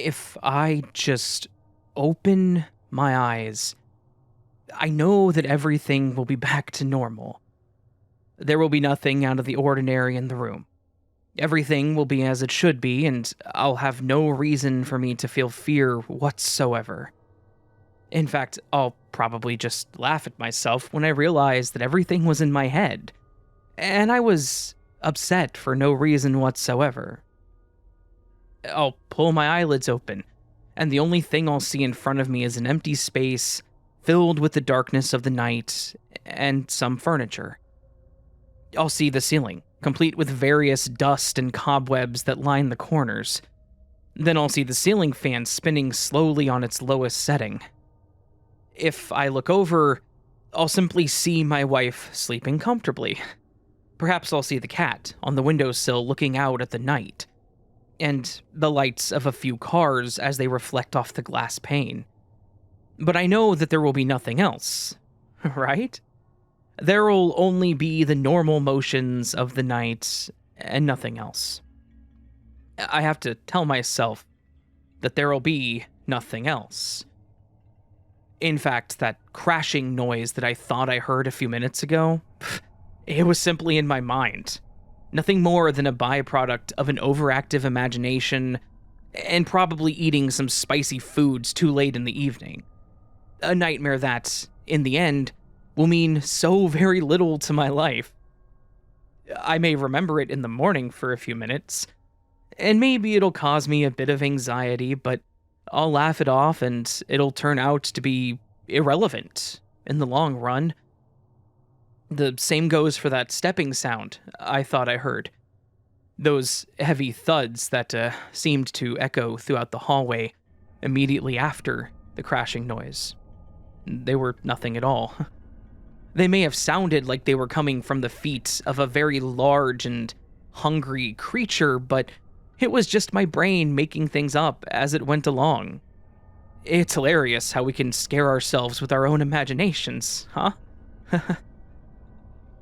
If I just open my eyes, I know that everything will be back to normal. There will be nothing out of the ordinary in the room. Everything will be as it should be, and I'll have no reason for me to feel fear whatsoever. In fact, I'll probably just laugh at myself when I realize that everything was in my head, and I was upset for no reason whatsoever. I'll pull my eyelids open, and the only thing I'll see in front of me is an empty space filled with the darkness of the night and some furniture. I'll see the ceiling, complete with various dust and cobwebs that line the corners. Then I'll see the ceiling fan spinning slowly on its lowest setting. If I look over, I'll simply see my wife sleeping comfortably. Perhaps I'll see the cat on the windowsill looking out at the night, and the lights of a few cars as they reflect off the glass pane. But I know that there will be nothing else, right? There will only be the normal motions of the night and nothing else. I have to tell myself that there will be nothing else. In fact, that crashing noise that I thought I heard a few minutes ago, it was simply in my mind. Nothing more than a byproduct of an overactive imagination and probably eating some spicy foods too late in the evening. A nightmare that, in the end, will mean so very little to my life. I may remember it in the morning for a few minutes, and maybe it'll cause me a bit of anxiety, but I'll laugh it off and it'll turn out to be irrelevant in the long run. The same goes for that stepping sound I thought I heard. Those heavy thuds that seemed to echo throughout the hallway immediately after the crashing noise. They were nothing at all. They may have sounded like they were coming from the feet of a very large and hungry creature, but it was just my brain making things up as it went along. It's hilarious how we can scare ourselves with our own imaginations, huh?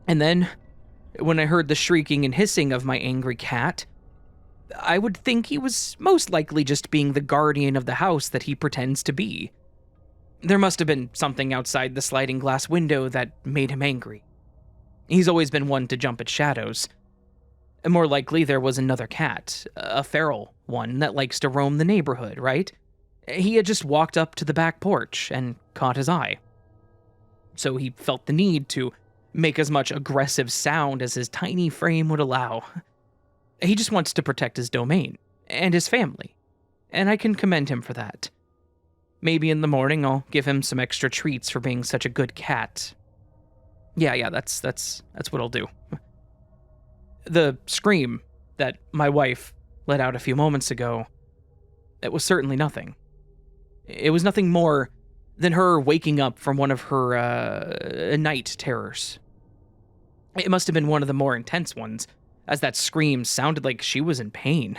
And then, when I heard the shrieking and hissing of my angry cat, I would think he was most likely just being the guardian of the house that he pretends to be. There must have been something outside the sliding glass window that made him angry. He's always been one to jump at shadows. More likely there was another cat, a feral one that likes to roam the neighborhood, right? He had just walked up to the back porch and caught his eye. So he felt the need to make as much aggressive sound as his tiny frame would allow. He just wants to protect his domain and his family, and I can commend him for that. Maybe in the morning I'll give him some extra treats for being such a good cat. Yeah, that's what I'll do. The scream that my wife let out a few moments ago, it was certainly nothing. It was nothing more than her waking up from one of her night terrors. It must have been one of the more intense ones, as that scream sounded like she was in pain.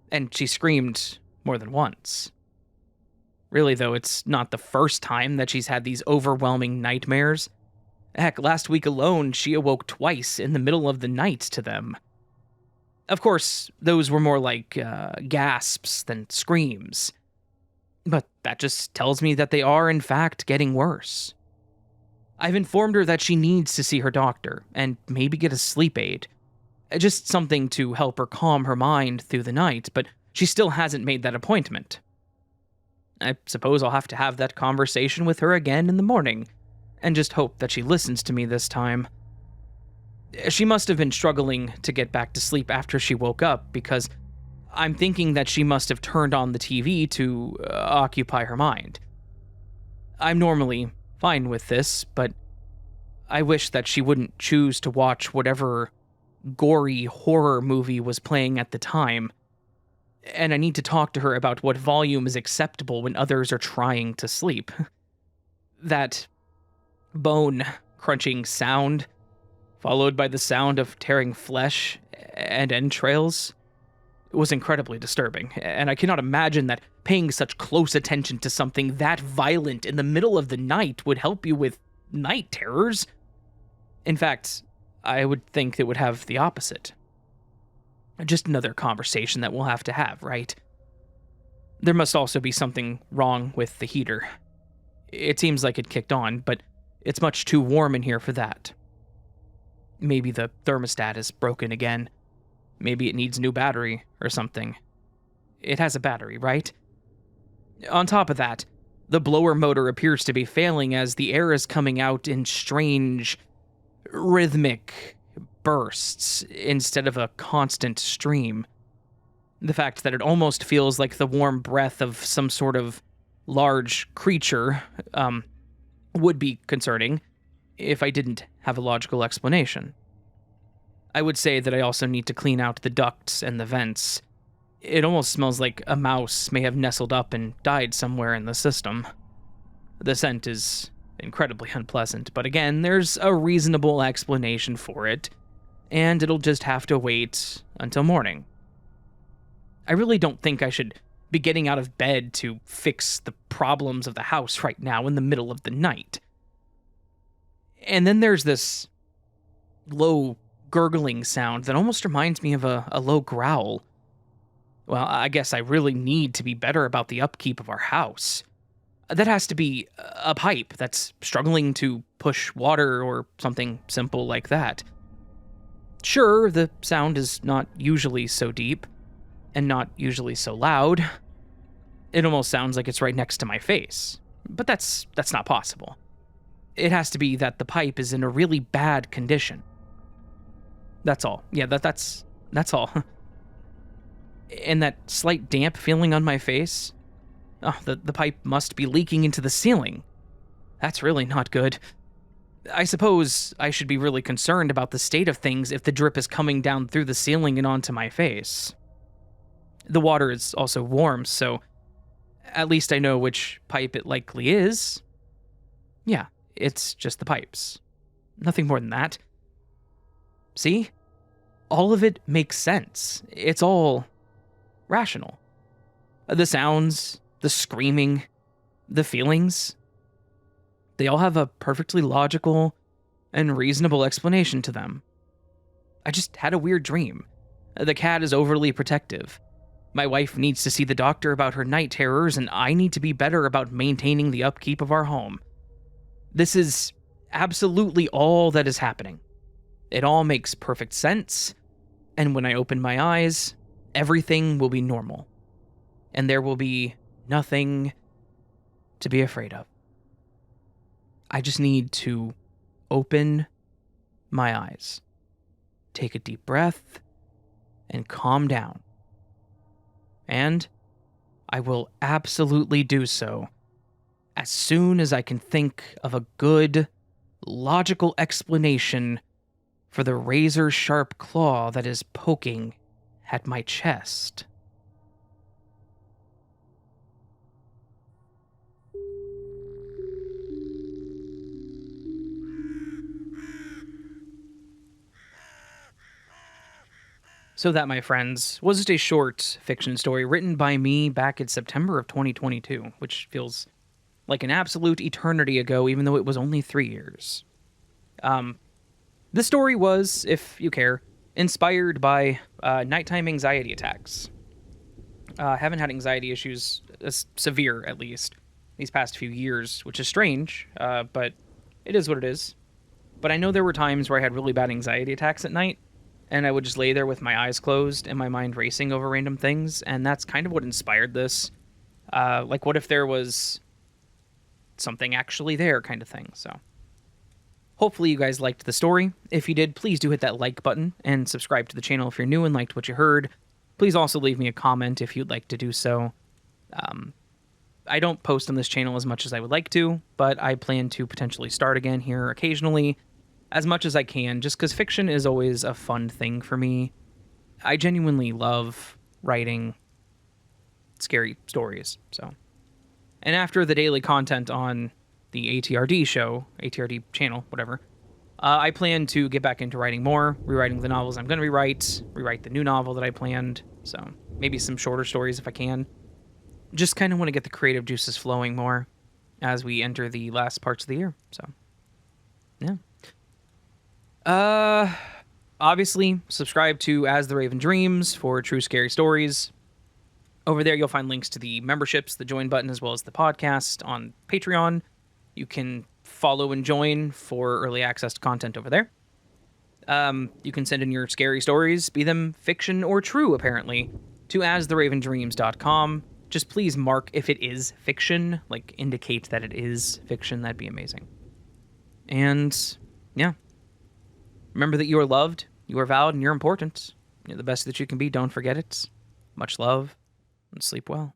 And she screamed more than once. Really, though, it's not the first time that she's had these overwhelming nightmares. Heck, last week alone, she awoke twice in the middle of the night to them. Of course, those were more like gasps than screams. But that just tells me that they are, in fact, getting worse. I've informed her that she needs to see her doctor, and maybe get a sleep aid. Just something to help her calm her mind through the night, but she still hasn't made that appointment. I suppose I'll have to have that conversation with her again in the morning, and just hope that she listens to me this time. She must have been struggling to get back to sleep after she woke up, because I'm thinking that she must have turned on the TV to occupy her mind. I'm normally fine with this, but I wish that she wouldn't choose to watch whatever gory horror movie was playing at the time. And I need to talk to her about what volume is acceptable when others are trying to sleep. That bone-crunching sound, followed by the sound of tearing flesh and entrails, was incredibly disturbing, and I cannot imagine that paying such close attention to something that violent in the middle of the night would help you with night terrors. In fact, I would think it would have the opposite. Just another conversation that we'll have to have, right? There must also be something wrong with the heater. It seems like it kicked on, but it's much too warm in here for that. Maybe the thermostat is broken again. Maybe it needs a new battery or something. It has a battery, right? On top of that, the blower motor appears to be failing as the air is coming out in strange, rhythmic bursts instead of a constant stream. The fact that it almost feels like the warm breath of some sort of large creature would be concerning if I didn't have a logical explanation. I would say that I also need to clean out the ducts and the vents. It almost smells like a mouse may have nestled up and died somewhere in the system. The scent is incredibly unpleasant, but again, there's a reasonable explanation for it, and it'll just have to wait until morning. I really don't think I should be getting out of bed to fix the problems of the house right now in the middle of the night. And then there's this low gurgling sound that almost reminds me of a low growl. Well, I guess I really need to be better about the upkeep of our house. That has to be a pipe that's struggling to push water or something simple like that. Sure, the sound is not usually so deep, and not usually so loud. It almost sounds like it's right next to my face, but that's not possible. It has to be that the pipe is in a really bad condition. That's all. Yeah, that's all. And that slight damp feeling on my face? Oh, the pipe must be leaking into the ceiling. That's really not good. I suppose I should be really concerned about the state of things if the drip is coming down through the ceiling and onto my face. The water is also warm, so at least I know which pipe it likely is. Yeah, it's just the pipes. Nothing more than that. See? All of it makes sense. It's all rational. The sounds, the screaming, the feelings, they all have a perfectly logical and reasonable explanation to them. I just had a weird dream. The cat is overly protective. My wife needs to see the doctor about her night terrors, and I need to be better about maintaining the upkeep of our home. This is absolutely all that is happening. It all makes perfect sense, and when I open my eyes, everything will be normal, and there will be nothing to be afraid of. I just need to open my eyes, take a deep breath, and calm down. And I will absolutely do so as soon as I can think of a good, logical explanation for the razor-sharp claw that is poking at my chest. So that, my friends, was just a short fiction story written by me back in September of 2022, which feels like an absolute eternity ago, even though it was only 3 years. This story was, if you care, inspired by nighttime anxiety attacks. I haven't had anxiety issues, as severe at least, these past few years, which is strange, but it is what it is. But I know there were times where I had really bad anxiety attacks at night, and I would just lay there with my eyes closed and my mind racing over random things, and that's kind of what inspired this. Like, what if there was something actually there kind of thing, so. Hopefully you guys liked the story. If you did, please do hit that like button and subscribe to the channel if you're new and liked what you heard. Please also leave me a comment if you'd like to do so. I don't post on this channel as much as I would like to, but I plan to potentially start again here occasionally, as much as I can, just because fiction is always a fun thing for me. I genuinely love writing scary stories, so. And after the daily content on the ATRD show, ATRD channel, whatever, I plan to get back into writing more, rewriting the novels I'm going to rewrite the new novel that I planned, so maybe some shorter stories if I can. Just kind of want to get the creative juices flowing more as we enter the last parts of the year, so, yeah. Obviously, subscribe to As the Raven Dreams for true scary stories. Over there, you'll find links to the memberships, the join button, as well as the podcast on Patreon. You can follow and join for early access to content over there. You can send in your scary stories, be them fiction or true, apparently, to astheravendreams.com. Just please mark if it is fiction, like indicate that it is fiction. That'd be amazing. And yeah, remember that you are loved, you are valued, and you're important. You're the best that you can be. Don't forget it. Much love, and sleep well.